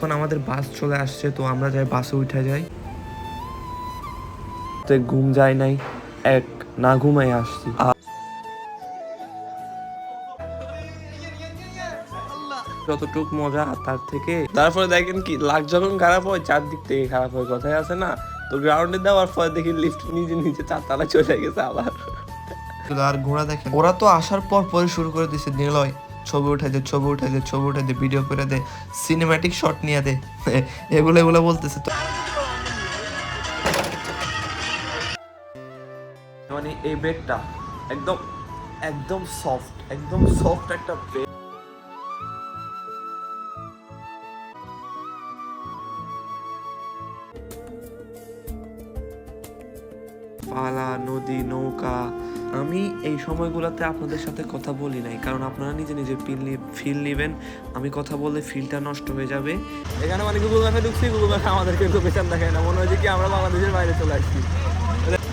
এখন আমাদের বাস চলে আসছে, তো আমরা যাই বাসে উঠে যাই। তো ঘুম যায় নাই, এক না ঘুমাই আসছি। যতটুক মজা তার থেকে তারপরে দেখেন কি লাখ যখন খারাপ হয় চারদিক থেকে খারাপ হয়, কথায় আছে না? তো গ্রাউন্ডে দেওয়ার পরে দেখি লিফট নিজে নিজে চারতলা চলে গেছে আবার। আর ঘোড়া দেখেন, ওরা তো আসার পর পরে শুরু করে দিছে নিলয় ছবি উঠাই দে, ছবি উঠাই দে, ছবি উঠাই দে, ভিডিও করে দে, সিনেম্যাটিক শট নিয়ে দে, এগুলো এগুলো বলতেছে। তো মানে এই বেডটা একদম একদম সফট, একদম সফট একটা বেড। পালা, নদী, নৌকা। আমি এই সময়গুলোতে আপনাদের সাথে কথা বলি নাই, কারণ আপনারা নিজে নিজে ফিল নেবেন। আমি কথা বললে ফিলটা নষ্ট হয়ে যাবে। এখানে মানে গুগল ম্যাপে ঢুকছি, গুগল ম্যাপে আমাদেরকে লোকেশন দেখায় না, মনে হয় যে কি আমরা বাংলাদেশের বাইরে চলে আসছি।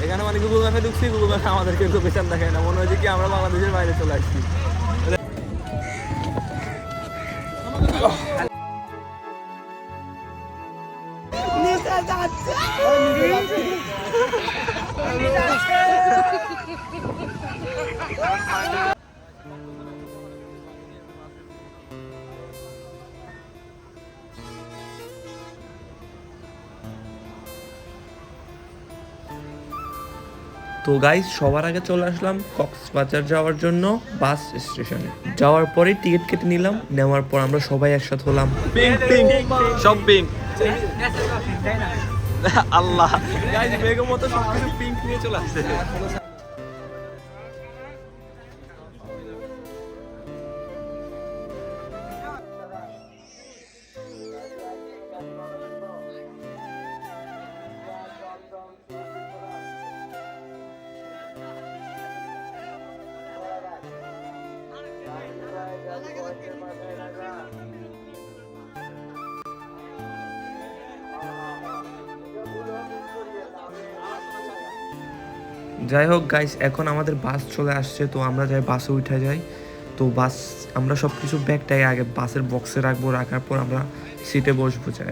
এখানে মানে গুগল ম্যাপে ঢুকছি, গুগল ম্যাপে আমাদেরকে লোকেশন দেখায় না, মনে হয় যে কি আমরা বাংলাদেশের বাইরে চলে আসছি। তো গাইস, সবার আগে চলে আসলাম কক্সবাজার যাওয়ার জন্য বাস স্টেশনে। যাওয়ার পরে টিকিট কেটে নিলাম, নেওয়ার পর আমরা সবাই একসাথে হলাম। পিঙ্ক পিঙ্ক সব পিঙ্ক। আল্লাহ গাইস, বেগম মতো সবকিছু পিঙ্ক নিয়ে চলে আসছে। যাই হোক গাইস, এখন আমাদের বাস চলে আসছে, তো আমরা যাই বাসে উঠে যাই। তো বাস আমরা সব কিছু ব্যাগটাই আগে বাসের বক্সে রাখবো, রাখার পর আমরা সিটে বসবো যাই।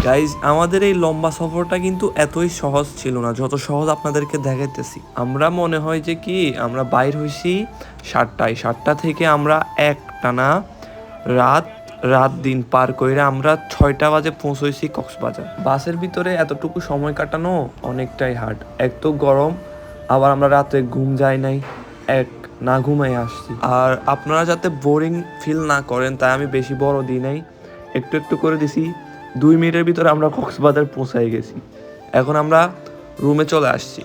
গাইজ, আমাদের এই লম্বা সফরটা কিন্তু এতই সহজ ছিল না যত সহজ আপনাদেরকে দেখাইতেছি। আমরা মনে হয় যে কি আমরা বাইর হইছি 7টা থেকে আমরা একটানা রাত রাত দিন পার কইরা আমরা 6টা বাজে পৌঁছইছি কক্সবাজার। বাসের ভিতরে এতটুকু সময় কাটানো অনেকটাই হার্ড। এক তো গরম, আবার আমরা রাতে ঘুম যায় নাই, এক না ঘুমাই আসছি। আর আপনারা যাতে বোরিং ফিল না করেন তাই আমি বেশি বড় দিই নাই, একটু একটু করে দিছি। 2 মিনিটের ভিতরে আমরা কক্সবাজার পৌঁছাই গেছি। এখন আমরা রুমে চলে আসছি।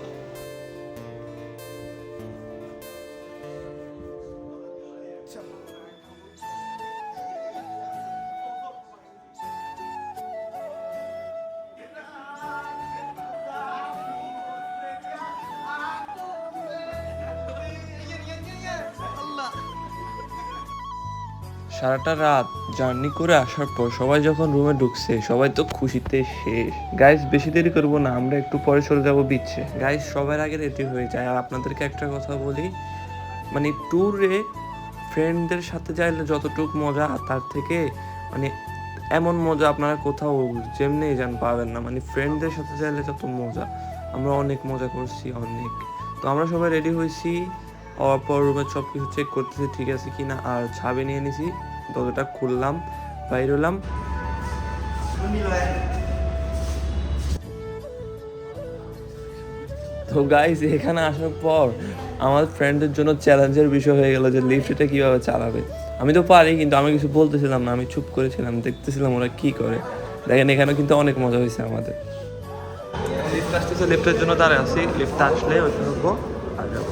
সারাটা রাত জার্নি করে আসার পর সবাই যখন রুমে ঢুকছে, সবাই তো খুশিতে শেষ। গাইস, বেশি দেরি করবো না, আমরা একটু পরে চলে যাবো বিচে। গাইস, সবার আগে রেডি হয়ে যায়। আর আপনাদেরকে একটা কথা বলি, মানে ট্যুরে ফ্রেন্ডদের সাথে যাইলে যতটুকু মজা তার থেকে মানে এমন মজা আপনারা কোথাও যেমনি যান পাবেন না। মানে ফ্রেন্ডদের সাথে যাইলে যত মজা, আমরা অনেক মজা করছি অনেক। তো আমরা সবাই রেডি হয়েছি, হওয়ার পর রুমের সব কিছু চেক করতেছি ঠিক আছে কিনা, আর চাবি নিয়ে নিছি। দরজাটা খুললাম, বাইর হলাম। তো গাইস, এখানে আসার পর আমার ফ্রেন্ডের জন্য চ্যালেঞ্জের বিষয় হয়ে গেল যে লিফটটা কিভাবে চালাবে। আমি তো পারি, কিন্তু আমি কিছু বলতেছিলাম না, আমি চুপ করেছিলাম, দেখতেছিলাম ওরা কি করে। দেখেন এখানেও কিন্তু অনেক মজা হয়েছে আমাদের। লিফট আসতেছে, লিফটের জন্য দাঁড়ায় আছি, লিফট আসলে ওইখানে উঠবো আর যাবো।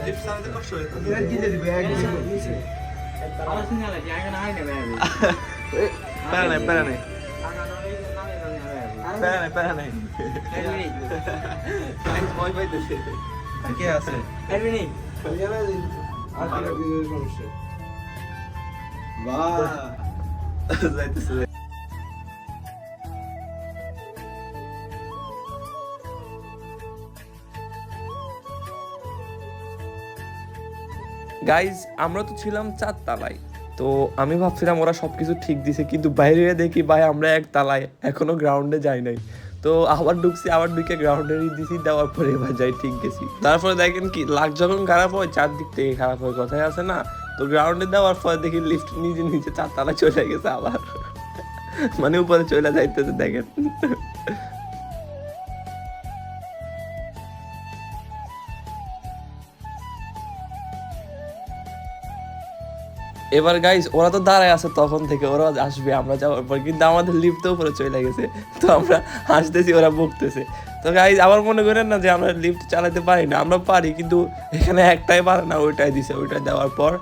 লিফট চালাতে কষ্ট হয়। প্যারা নাই, প্যারা নাই, প্যারা নাই, প্যারা নাই। ভয় পাইতেছে। কে আছে? বাহ, যাইতেছে। গাইজ আমরা তো ছিলাম 4 তলায়, তো আমি ভাবছিলাম ওরা সবকিছু ঠিক দিছে, কিন্তু বাইরে দেখি ভাই আমরা 1 তলায়, এখনো গ্রাউন্ডে যাই নাই। তো আবার ঢুকছি, আবার ঢুকে গ্রাউন্ডেরই দিছি, দেওয়ার পরে এবার যাই ঠিক গেছি। তারপরে দেখেন কি লাখ যখন খারাপ হয় চারদিক থেকে খারাপ হয়, কথাই আছে না। তো গ্রাউন্ডে দেওয়ার পরে দেখি লিফট নিজে নিজে 4 তলায় চলে গেছে আবার, মানে উপরে চলে যাইতেছে দেখেন। এবার গাইজ ওরা তো দাঁড়ায় আছে তখন থেকে, ওরা আসবে আমরা যাওয়ার পর, কিন্তু আমাদের লিফট তো উপরে চলে গেছে। তো আমরা হাসতেছি, ওরা বকতেছে। তো গাইজ আবার মনে করেন না যে আমরা লিফট চালাতে পারি না, আমরা পারি, কিন্তু এখানে একটাই পারে না, ওইটাই দিছে। ওইটা দেওয়ার পর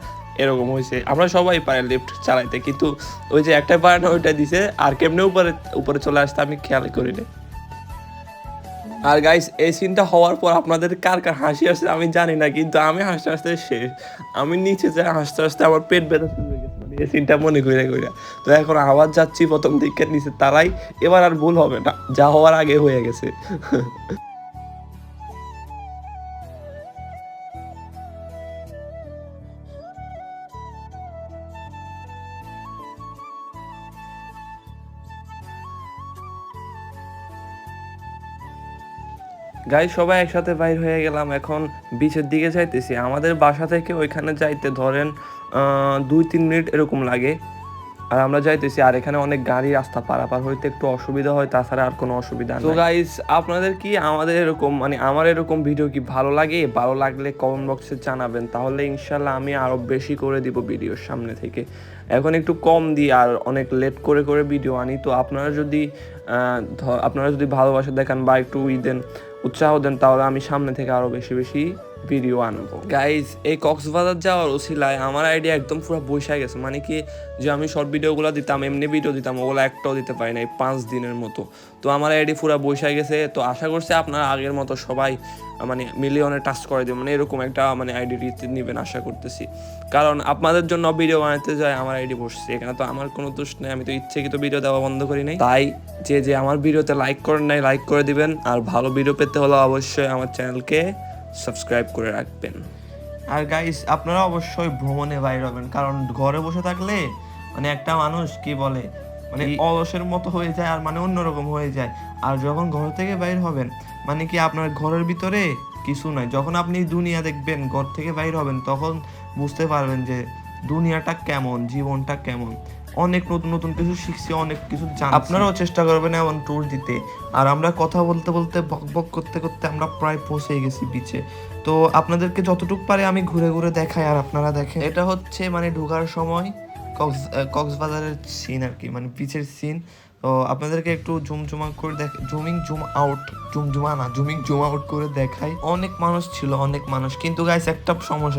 এরকম হয়েছে। আমরা সবাই পারি লিফট চালাইতে, কিন্তু ওই যে একটাই পারে না ওইটা দিছে। আর কেমনে উপরে উপরে চলে আসতে আমি খেয়াল করি না। আর গাইস এই সিনটা হওয়ার পর আপনাদের কার কার হাসি আসছে আমি জানি না, কিন্তু আমি হাসতে হাসতে শেষ। আমি নিচে যাই হাসতে হাসতে আমার পেট ব্যথা শুরু হয়ে গেছে, মানে এই সিনটা মনে করে করে। তো এখন আবার যাচ্ছি প্রথম দিকে নিচে তারাই, এবার আর ভুল হবে না, যা হওয়ার আগে হয়ে গেছে। গাই সবাই একসাথে বাইর হয়ে গেলাম, এখন বিচের দিকে যাইতেছি। আমাদের বাসা থেকে ওইখানে যাইতে ধরেন 2-3 মিনিট এরকম লাগে। আর আমরা যাইতেছি, আর এখানে অনেক গাড়ি রাস্তা পারাপার হইতে একটু অসুবিধা হয়, তাছাড়া আর কোনো অসুবিধা নেই। তো গাইস আপনাদের কি আমাদের এরকম মানে আমার এরকম ভিডিও কি ভালো লাগে? ভালো লাগলে কমেন্ট বক্সে জানাবেন, তাহলে ইনশাল্লাহ আমি আরও বেশি করে দিব ভিডিওর সামনে থেকে। এখন একটু কম দিই আর অনেক লেট করে করে ভিডিও আনি। তো আপনারা যদি ভালোবাসা দেখান বা একটু দেন, উৎসাহ দেন, তাহলে আমি সামনে থেকে আরও বেশি বেশি ভিডিও আনবো। গাইজ এই কক্সবাজার যাওয়ার ওসিলায় আমার আইডিয়া একদম পুরো বসে গেছে, মানে কি যে আমি শর্ট ভিডিওগুলো দিতাম, এমনি ভিডিও দিতাম, ওগুলো একটাও দিতে পারি না এই 5 দিনের মতো। তো আমার আইডি পুরো বসে গেছে। তো আশা করছি আপনারা আগের মতো সবাই মানে মিলিয়নে টাচ করে দেবেন, মানে এরকম একটা মানে আইডি নেবেন আশা করতেছি। কারণ আপনাদের জন্য ভিডিও বানাতে যায় আমার আইডি বসছে, এখানে তো আমার কোনো দোষ নেই, আমি তো ইচ্ছেকৃত ভিডিও দেওয়া বন্ধ করি নাই। তাই যে আমার ভিডিওতে লাইক করেন নাই লাইক করে দিবেন, আর ভালো ভিডিও পেতে হলে অবশ্যই আমার চ্যানেলকে সাবস্ক্রাইব করে রাখবেন। আর গাইস আপনারা অবশ্যই ভ্রমণে বাইর হবেন, কারণ ঘরে বসে থাকলে মানে একটা মানুষ কি বলে মানে অলসের মতো হয়ে যায়, আর মানে অন্যরকম হয়ে যায়। আর যখন ঘর থেকে বাইর হবেন মানে কি আপনার ঘরের ভিতরে কিছু নাই, যখন আপনি দুনিয়া দেখবেন, ঘর থেকে বাইর হবেন, তখন বুঝতে পারবেন যে দুনিয়াটা কেমন, জীবনটা কেমন। অনেক নতুন নতুন কিছু শিখছি, অনেক কিছু জানছি। আপনারাও চেষ্টা করবেন এমন ট্যুর দিতে। আর আমরা কথা বলতে বলতে বক বক করতে করতে আমরা প্রায় পৌঁছে গেছি বিচে। তো আপনাদেরকে যতটুকু পারে আমি ঘুরে ঘুরে দেখাই, আর আপনারা দেখেন। এটা হচ্ছে মানে ঢোকার সময় কক্সবাজারের সিন আর কি, মানে বিচের সিন। তো আপনাদেরকে একটু জুমজুমা করে জুমিং জুম আউট করে দেখাই। অনেক মানুষ ছিল, অনেক মানুষ, কিন্তু গাইস একটা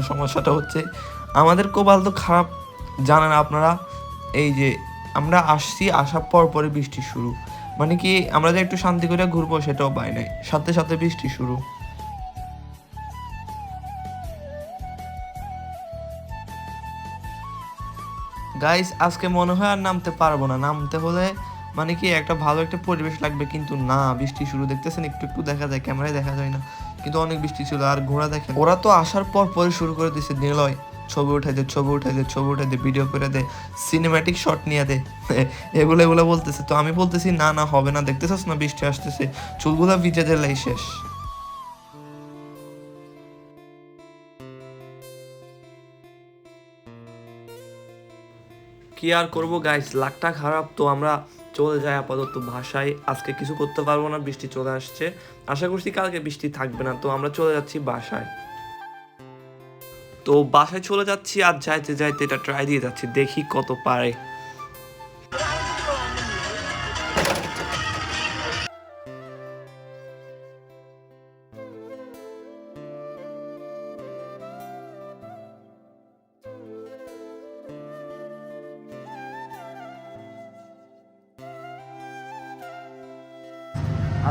সমস্যাটা হচ্ছে আমাদের কোবাল তো খারাপ, জানেন আপনারা। এই যে আমরা আসছি, আসার পর পরে বৃষ্টি শুরু, মানে কি আমরা যে একটু শান্তি করে ঘুরবো সেটাও পাই নাই, সাথে সাথে বৃষ্টি শুরু। গাইস আজকে মনে হয় আর নামতে পারবো না, নামতে হলে মানে কি একটা ভালো একটা পরিবেশ লাগবে, কিন্তু না, বৃষ্টি শুরু। দেখতেছেন একটু একটু দেখা যায়, ক্যামেরায় দেখা যায় না, কিন্তু অনেক বৃষ্টি ছিল। আর ঘোড়া দেখেন, ওরা তো আসার পর পরে শুরু করে দিছে নিলয়, ছবি উঠাই দে, ছবি উঠাই দে, ছবি উঠাই দে, ভিডিও করে দে, সিনেম্যাটিক শট নিয়ে দে, এগুলো এগুলো বলতেছে। তো আমি বলতেছি না না হবে না, দেখতেছস না বৃষ্টি আসতেছে, চুলগুলা ভিজে দিলেই শেষ। কি আর করবো গাইস, লাকটা খারাপ। তো আমরা চলে যাই আপাতত বাসায়, আজকে কিছু করতে পারবো না, বৃষ্টি চলে আসছে। আশা করছি কালকে বৃষ্টি থাকবে না। তো আমরা চলে যাচ্ছি বাসায়। তো বাসায় চলে যাচ্ছি, আর যাইতে যাইতে এটা ট্রাই দিয়ে যাচ্ছি, দেখি কত পারে।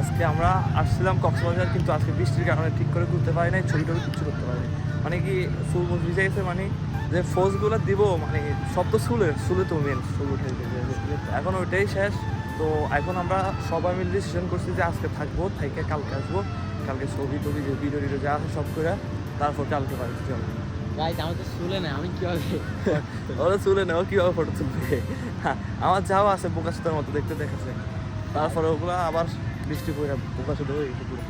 আজকে আমরা আসছিলাম কক্সবাজার, কিন্তু আজকে বৃষ্টির কারণে ঠিক করে ঘুরতে পারি নাই, ছবি টবি কিচ্ছু করতে পারি নাই। মানে কি ফুল ভিজে গেছে, মানে যে ফোর্সগুলো দিব মানে সব তো চুলে তো মেন চুল উঠে গেছে, এখন ওইটাই শেষ। তো এখন আমরা সবাই মিলে ডিসিশন করছি যে আজকে থাকবো, থেকে কালকে আসবো, কালকে ছবি টবি যে ভিডিও টিডিও যা আছে সব করে তারপর কালকে বাড়িতে যাবো। গাইস আমার তো চুলে না, আমি কিভাবে ওরা চুলে নেও কীভাবে ফটো তুলবে? আমার যাওয়া আছে বোকাশোতার মতো দেখতে দেখেছে, তারপরে ওগুলো আবার বৃষ্টি পড়ে বোকাশোতা হয়ে গেছে পুরো।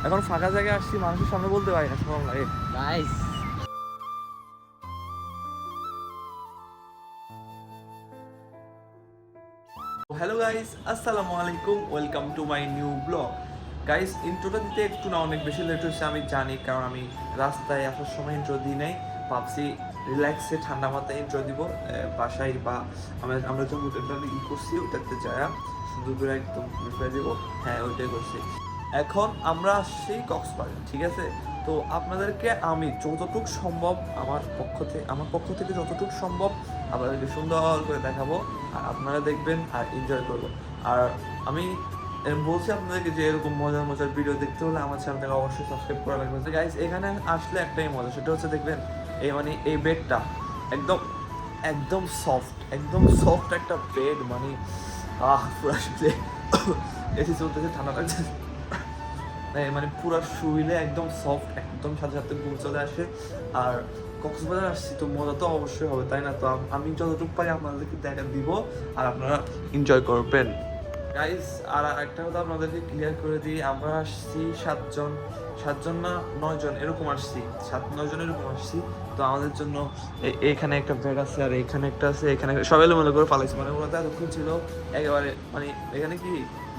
এখন ফাঁকা জায়গায় আসছি, মানুষের সামনে বলতে পারি না, শরম লাগে। গাইস হ্যালো গাইস, আসসালামু আলাইকুম, welcome to my new blog. Guys ইন্ট্রোটা দিতে একটু না অনেক বেশি লেট হচ্ছে আমি জানি, কারণ আমি রাস্তায় আসার সময় ইন্ট্রো দিই নাই, ভাবছি রিল্যাক্সে ঠান্ডা মাথায় ইন্ট্রো দিব বাসায়, বা আমরা যে হোটেলটা করছি ওটাতে যায় সুন্দর করে একদম রিপ্লাই দিব। হ্যাঁ ওইটাই করছি। এখন আমরা আসছি কক্সবাজার, ঠিক আছে? তো আপনাদেরকে আমি যতটুকু সম্ভব আমার পক্ষ থেকে যতটুকু সম্ভব আপনাদেরকে সুন্দর করে দেখাবো, আর আপনারা দেখবেন আর এনজয় করবো। আর আমি বলছি আপনাদেরকে যে এরকম মজার মজার ভিডিও দেখতে হলে আমার চ্যানেলটাকে অবশ্যই সাবস্ক্রাইব করা লাগবে। গাইস এখানে আসলে একটাই মজা, সেটা হচ্ছে দেখবেন এই বেডটা একদম একদম সফট একটা বেড, মানে পুরো আসলে এসি চলতেছে, ঠান্ডা লাগছে, মানে পুরো শুইলে একদম সফট, একদম সাথে সাথে ঘুম চলে আসে। আর কক্সবাজার আসছি তো মজা তো অবশ্যই হবে, তাই না? তো আমি যতটুকু পারি আপনাদেরকে দেখা দিব, আর আপনারা এনজয় করবেন। গাইস আর একটা কথা আপনাদেরকে ক্লিয়ার করে দিই, আমরা আসছি সাতজন না 9 জন এরকম আসছি, 7-9 জন এরকম আসছি। তো আমাদের জন্য এখানে একটা বেড আছে, আর এখানে একটা আছে, এখানে সব এলোমেলো করে পালাইছে, মানে ওরা তো এতক্ষণ ছিল একেবারে, মানে এখানে কি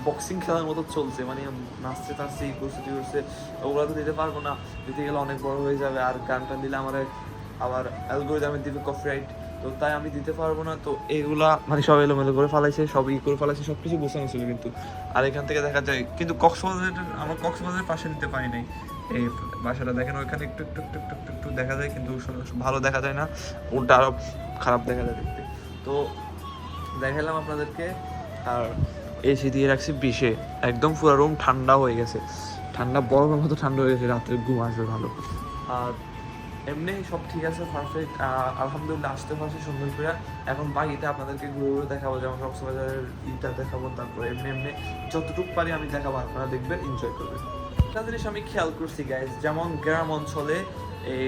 বক্সিং খেলার মতো চলছে, মানে নাচতে টাচতে ই করছে, ওগুলো তো দিতে পারবো না, দিতে গেলে অনেক বড় হয়ে যাবে, আর গানটা দিলে আমার আবার অ্যালগোরিদমে দিবে কপিরাইট, তো তাই আমি দিতে পারবো না। তো এগুলা মানে সব এলোমেলো করে ফেলাইছে, সব করে ফেলাইছে, সব কিছু গোছানো ছিল কিন্তু। আর এখান থেকে দেখা যায় কিন্তু আমার কক্সবাজারের পাশে নিতে পারি নাই, এই বাসাটা দেখেন ওইখানে একটু একটু একটু একটু একটু একটু দেখা যায়, কিন্তু ভালো দেখা যায় না, ওটা আরো খারাপ দেখা যায় দেখতে। তো দেখালাম আপনাদেরকে। আর এসি দিয়ে রাখছি 20-এ, একদম পুরো রুম ঠান্ডা হয়ে গেছে, ঠান্ডা বরফের মতো ঠান্ডা হয়ে গেছে, রাত্রে ঘুম আসবে ভালো। আর এমনি সব ঠিক আছে, পারফেক্ট, আলহামদুলিল্লাহ আসতে পারছি সুন্দর করে। এখন বাকিটা আপনাদেরকে ঘুরে ঘুরে দেখাবো, যেমন কক্সবাজারের ইটা দেখাবো, তারপরে এমনি যতটুকু পারি আমি দেখাবো, আপনারা দেখবেন, এনজয় করবেন। একটা জিনিস আমি খেয়াল করছি গাইজ, যেমন গ্রাম অঞ্চলে এই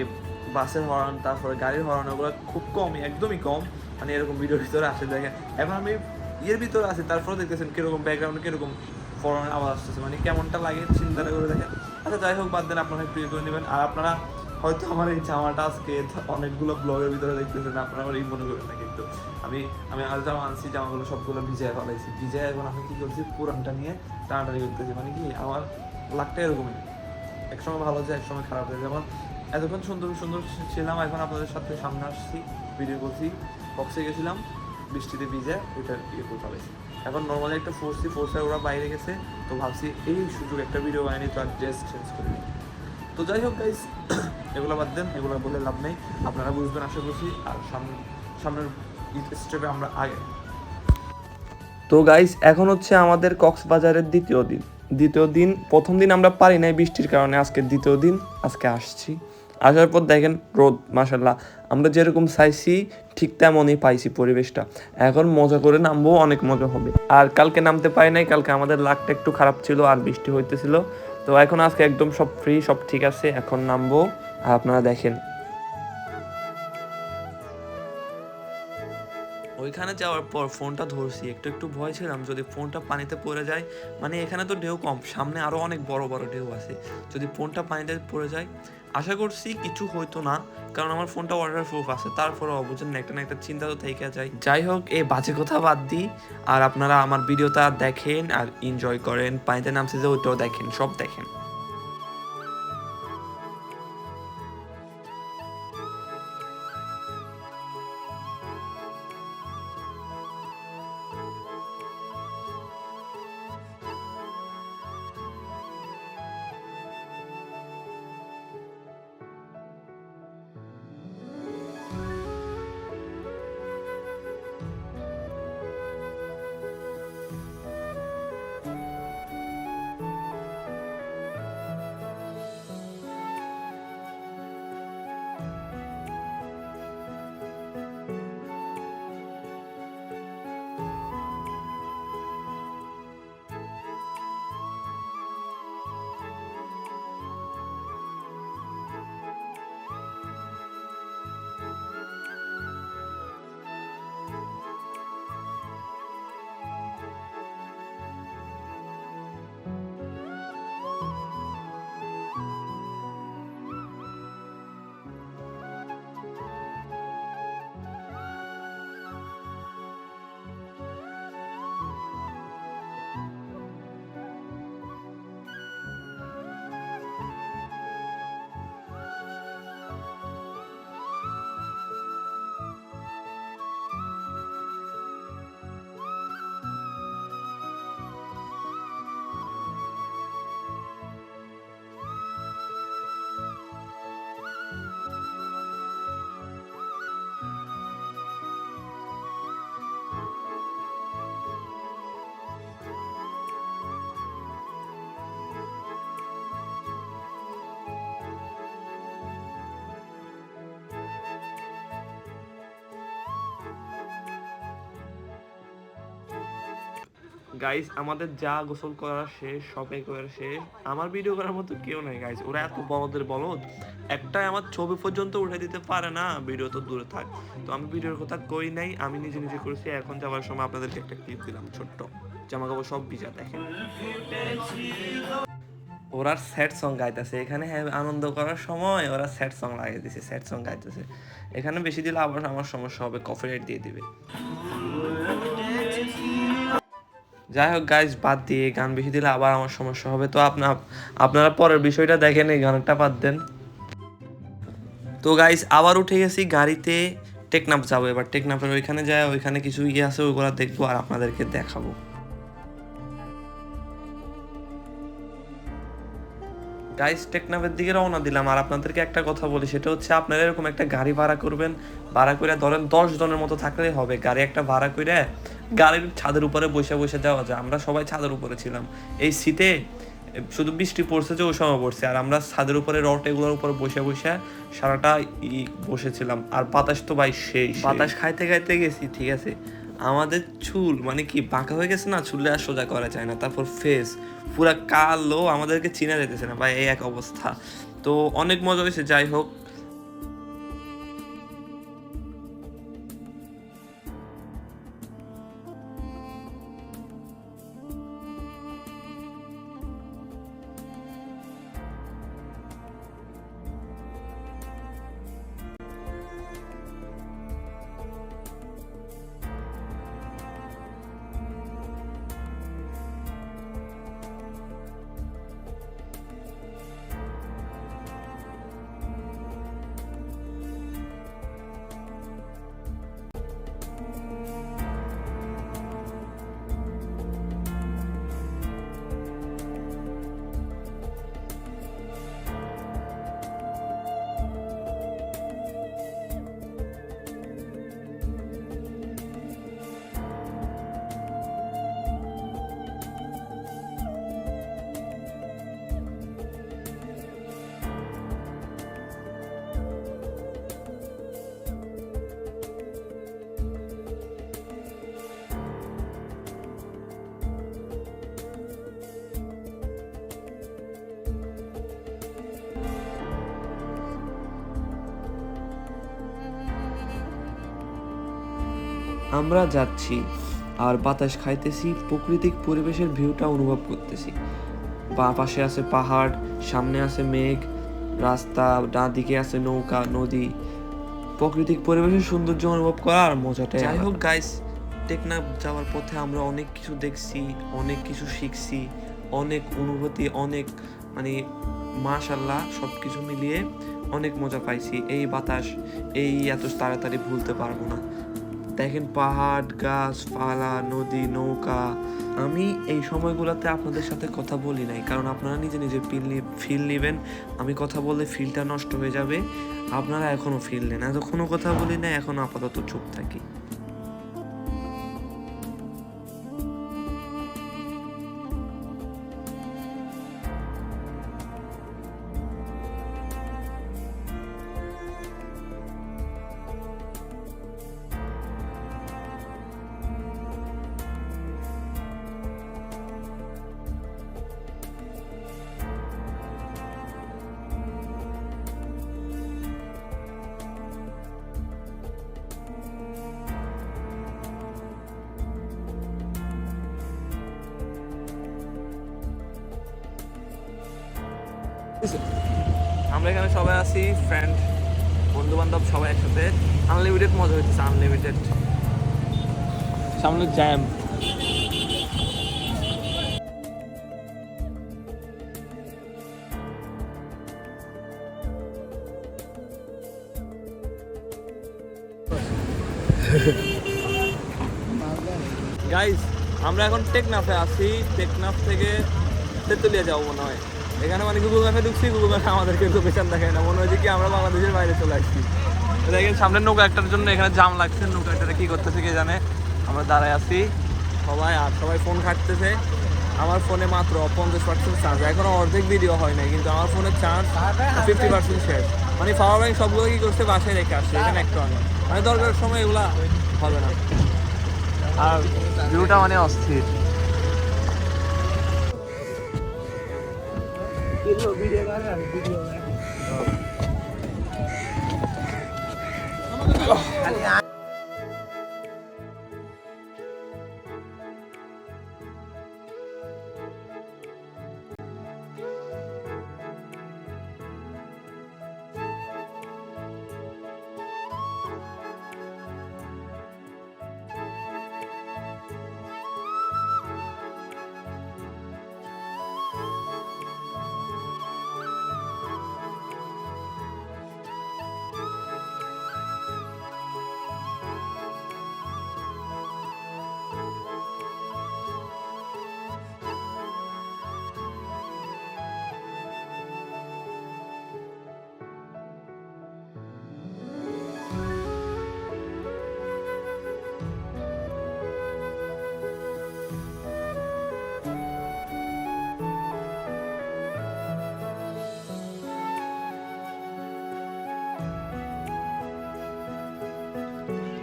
বাসের হর্ন, তারপরে গাড়ির হর্ন, ওগুলো খুব কমই, একদমই কম, মানে এরকম ভিডিওর ভিতরে আসে দেখেন। এখন আমি ইয়ের ভিতরে আছি, তারপরে দেখতেছেন কিরকম ব্যাকগ্রাউন্ডে কিরকম ফরেনের আওয়াজ আসতেছে, মানে কেমনটা লাগে চিন্তাটা করে দেখেন। আচ্ছা যাই হোক, বাদ দেন, আপনারা প্রিয় করে নেবেন। আর আপনারা হয়তো আমার এই জামাটা আজকে অনেকগুলো ব্লগের ভিতরে দেখতেছেন, আপনারা আমার এই মনে করেন না, কিন্তু আমি আর জামা আনছি, জামাগুলো সবগুলো ভিজায় ফেলাইছি, ভিজায় এখন আমি কি করছি, পুরানটা নিয়ে টানাটানি করতেছি। মানে কি আমার লাকটা এরকমই, একসময় ভালো যায়, একসময় খারাপ যায়। যেমন এতক্ষণ সুন্দর সুন্দর ছিলাম, এখন আপনাদের সাথে সামনে আসছি, ভিডিও করছি, বক্সে গেছিলাম, বৃষ্টিতে ভিজে ওইটা ইয়ে করে ফেলাইছি। এখন নর্মালি একটা ফোর্সে ওরা বাইরে গেছে, তো ভাবছি এই সুযোগ একটা ভিডিও বানিয়ে তো আর ড্রেস চেঞ্জ করে নিই। তো যাই হোক গাইস, এগুলো বাদ দেন, এগুলো বলে লাভ নেই, আপনারা বুঝবেন আশা করছি। আর সামনের স্টেপে আমরা আগে। তো গাইস এখন হচ্ছে আমাদের কক্সবাজারের দ্বিতীয় দিন। প্রথম দিন আমরা পারি নাই বৃষ্টির কারণে, আজকে দ্বিতীয় দিন, আজকে আসছি। আসার পর দেখেন রোদ, মাশাল্লাহ আমরা যেরকম চাইছি ঠিক তেমনই পাইছি পরিবেশটা। এখন মজা করে নামবো, অনেক মজা হবে। আর কালকে নামতে পারি নাই, কালকে আমাদের লাকটা একটু খারাপ ছিল, আর বৃষ্টি হইতেছিল। তো এখন আজকে একদম সব ফ্রি, সব ঠিক আছে, এখন নামবো, আর আপনারা দেখেন। ওইখানে যাওয়ার পর ফোনটা ধরছি, একটু একটু ভয় ছিলাম যদি ফোনটা পানিতে পড়ে যায়, মানে এখানে তো ঢেউ কম, সামনে আরও অনেক বড় বড় ঢেউ আছে, যদি ফোনটা পানিতে পড়ে যায়। আশা করছি কিছু হইতো না, কারণ আমার ফোনটা ওয়াটারপ্রুফ আছে, তারপরেও বুঝেন না একটা না একটা চিন্তা তো থেকে যায়। যাই হোক, এই বাজে কথা বাদ দিই, আর আপনারা আমার ভিডিওটা দেখেন আর এনজয় করেন, পানিতে নামছে যে ওইটাও দেখেন, সব দেখেন। গাইস, আমাদের যা গোসল করা শেষ, সব একবারে শেষ। আমার ভিডিও করার মতো কেউ নাই গাইস, ওরা এত বড়দের বলদ, একটাই আমার ছবি পর্যন্ত উঠে দিতে পারে না, ভিডিও তো দূরে থাক। তো আমি ভিডিওর কথা কই নাই, আমি নিজে নিজে করেছি। এখন যাওয়ার সময় আপনাদেরকে একটা ক্লিপ দিলাম ছোট্ট, জামা কাপড় সব ভিজা, দেখেন। ওরা স্যাড সং গাইতেছে এখানে, হ্যাঁ, আনন্দ করার সময় ওরা স্যাড সং লাগিয়ে দিছে, স্যাড সং গাইতেছে। এখানে বেশি দিলে আবার আমার সমস্যা হবে, কপিরাইট দিয়ে দিবে। যাই হোক গাইজ, বাদ দিয়ে গান বেশি দিলে আবার আমার সমস্যা হবে। তো আপনারা পরের বিষয়টা দেখেন, এই গানটা বাদ দেন। তো গাইজ, আবার উঠে গেছি গাড়িতে, টেকনাফ যাবো। এবার টেকনাফের ওইখানে যায়, ওইখানে কিছু ইয়ে আছে, ওইগুলো দেখবো আর আপনাদেরকে দেখাবো। গাইজ, টেকনাফের দিকে রওনা দিলাম। আর আপনাদেরকে একটা কথা বলি, সেটা হচ্ছে আপনারা এরকম একটা গাড়ি ভাড়া করবেন, ভাড়া করে ধরেন 10 জনের মতো থাকলেই হবে। গাড়ি একটা ভাড়া করে গাড়ির ছাদের উপরে বসে বসে যাওয়া যায়। আমরা সবাই ছাদের উপরে ছিলাম, এই শীতে শুধু বৃষ্টি পড়ছে যে ওই সময় পড়ছে, আর আমরা ছাদের উপরে রড এগুলোর উপরে বসে বসে সারাটা বসেছিলাম। আর বাতাস তো ভাই সেই বাতাস খাইতে খাইতে গেছি, ঠিক আছে। আমাদের চুল মানে কি বাঁকা হয়ে গেছে না, চুলে আর সোজা করা যায় না। তারপর ফেস পুরা কালো, আমাদেরকে চিনা যেতেছে না ভাই, এই এক অবস্থা। তো অনেক মজা হয়েছে। যাই হোক, আমরা যাচ্ছি আর বাতাস খাইতেছি, প্রাকৃতিক পরিবেশের ভিউটা অনুভব করতেছি। পাশে আছে পাহাড়, সামনে আছে মেঘ, রাস্তা, ডান দিকে আছে নৌকা, নদী। প্রাকৃতিক পরিবেশের সৌন্দর্য অনুভব করা আর মজাটাই। যাই হোক গাইস, টেকনাফ যাওয়ার পথে আমরা অনেক কিছু দেখছি, অনেক কিছু শিখছি, অনেক অনুভূতি, অনেক মানে মাশাআল্লাহ সব কিছু মিলিয়ে অনেক মজা পাইছি। এই বাতাস এই এত তাড়াতাড়ি ভুলতে পারবো না। দেখেন পাহাড়, গাছপালা, নদী, নৌকা। আমি এই সময়গুলোতে আপনাদের সাথে কথা বলি নাই, কারণ আপনারা নিজে নিজে ফিল নেবেন। আমি কথা বললে ফিলটা নষ্ট হয়ে যাবে। আপনারা এখনো ফিল নেন, এতক্ষণও কথা বলি না, এখন আপাতত চুপ থাকি। আমরা এখানে সবাই আছি, ফ্রেন্ড, বন্ধু বান্ধব সবাই একসাথে। আনলিমিটেড মজা হইতেছে, আনলিমিটেড। সামনে জ্যাম। গাইস, আমরা এখন টেকনাফে আছি। টেকনাফ থেকে তেতুলিয়া যাবো মনে হয়। এখানে মানে গুগল ম্যাপে ঢুকছি, গুগল ম্যাপে আমাদেরকে লোকেশন দেখায় না, মনে হয় কি আমরা বাংলাদেশের বাইরে চলে আসছি। দেখেন সামনে নৌকা একটার জন্য এখানে জাম লাগছে, নৌকা একটা কি করতেছে কে জানে। আমরা দাঁড়ায় আছি সবাই, আর সবাই ফোন ঘাটতেছে। আমার ফোনে মাত্র 50% চার্জ, এখনো অর্ধেক ভিডিও হয় নাই, কিন্তু আমার ফোনের চার্জ 50% শেষ। মানে পাওয়ার ব্যাংক সবগুলো কি করছে বাসায় রেখে আসছে, এখানে একটা অনেক মানে দরকারের সময় এগুলা হবে না। আর ভিউটা মানে অস্থির।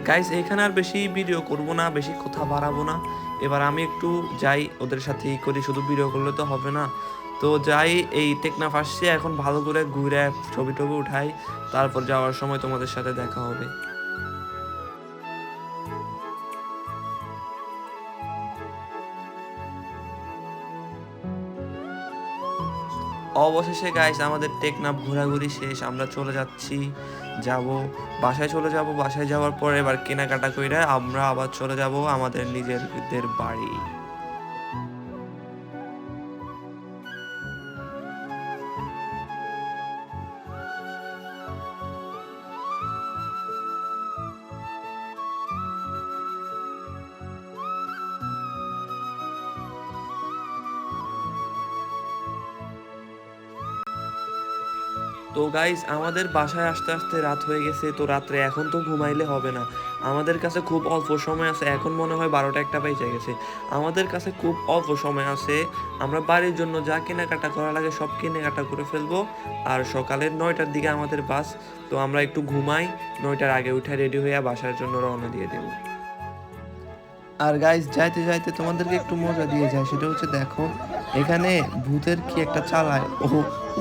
গাইস, এখানে আর বেশি ভিডিও করব না, বেশি কথা বাড়াবো না। এবার আমি একটু যাই, ওদের সাথে করি, শুধু ভিডিও করলে তো হবে না। তো যাই, এই টেকনাফ আসছে, এখন ভালো করে ঘুরে ছবি টবি উঠাই, তারপর যাওয়ার সময় তোমাদের সাথে দেখা হবে। অবশেষে গাইস আমাদের টেকনাফ ঘোরাঘুরি শেষ, আমরা চলে যাচ্ছি, বাসায় চলে যাব। বাসায় যাওয়ার পরে এবার কেনাকাটা করে আমরা আবার চলে যাব আমাদের নিজেদের বাড়ি। তো গাইস, আমাদের বাসায় আসতে আসতে রাত হয়ে গেছে। তো রাত্রে এখন তো ঘুমাইলে হবে না, আমাদের কাছে খুব অল্প সময় আছে। এখন মনে হয় 12টা-1টা বেজে গেছে। আমাদের কাছে খুব অল্প সময় আছে, আমরা বাড়ির জন্য যা কেনাকাটা করা লাগে সব কেনাকাটা করে ফেলবো। আর সকালের 9টার দিকে আমাদের বাস। তো আমরা একটু ঘুমাই, 9টার আগে উঠে রেডি হয়ে বাসার জন্য রওনা দিয়ে দেব। আর গাইস, যাইতে যাইতে তোমাদেরকে একটু মজা দিয়ে যায়, সেটা হচ্ছে দেখো এখানে ভূতের কি একটা চালায়। ও,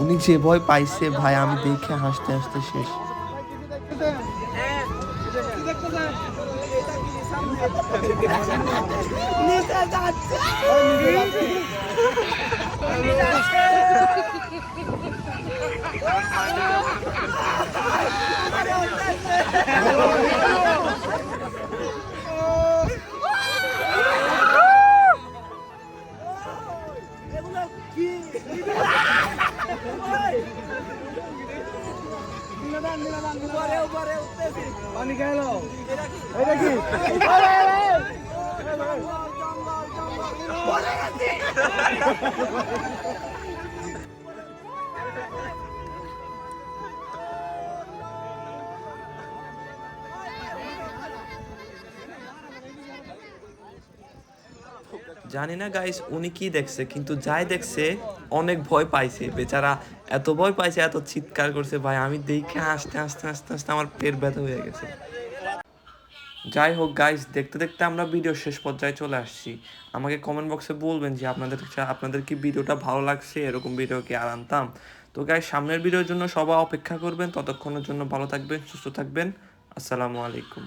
উনি যে ভয় পাইছে ভাই, আমি দেখে হাসতে হাসতে শেষ। পানি খাইলো এটা কি জানি না গাইস উনি কি দেখছে, কিন্তু যাই দেখছে অনেক ভয় পাইছে বেচারা। এত ভয় পাইছে, এত চিৎকার করছে ভাই, আমি দেখে হাসতে হাসতে হাসতে হাসতে আমার পেট ব্যথা হয়ে গেছে। যাই হোক গাইস, দেখতে দেখতে আমরা ভিডিও শেষ পর্যায়ে চলে আসছি। আমাকে কমেন্ট বক্সে বলবেন যে আপনাদের কি ভিডিওটা ভালো লাগছে, এরকম ভিডিও কি আর আনতাম। তো গাইস, সামনের ভিডিওর জন্য সবাই অপেক্ষা করবেন। ততক্ষণের জন্য ভালো থাকবেন, সুস্থ থাকবেন। আসসালামু আলাইকুম।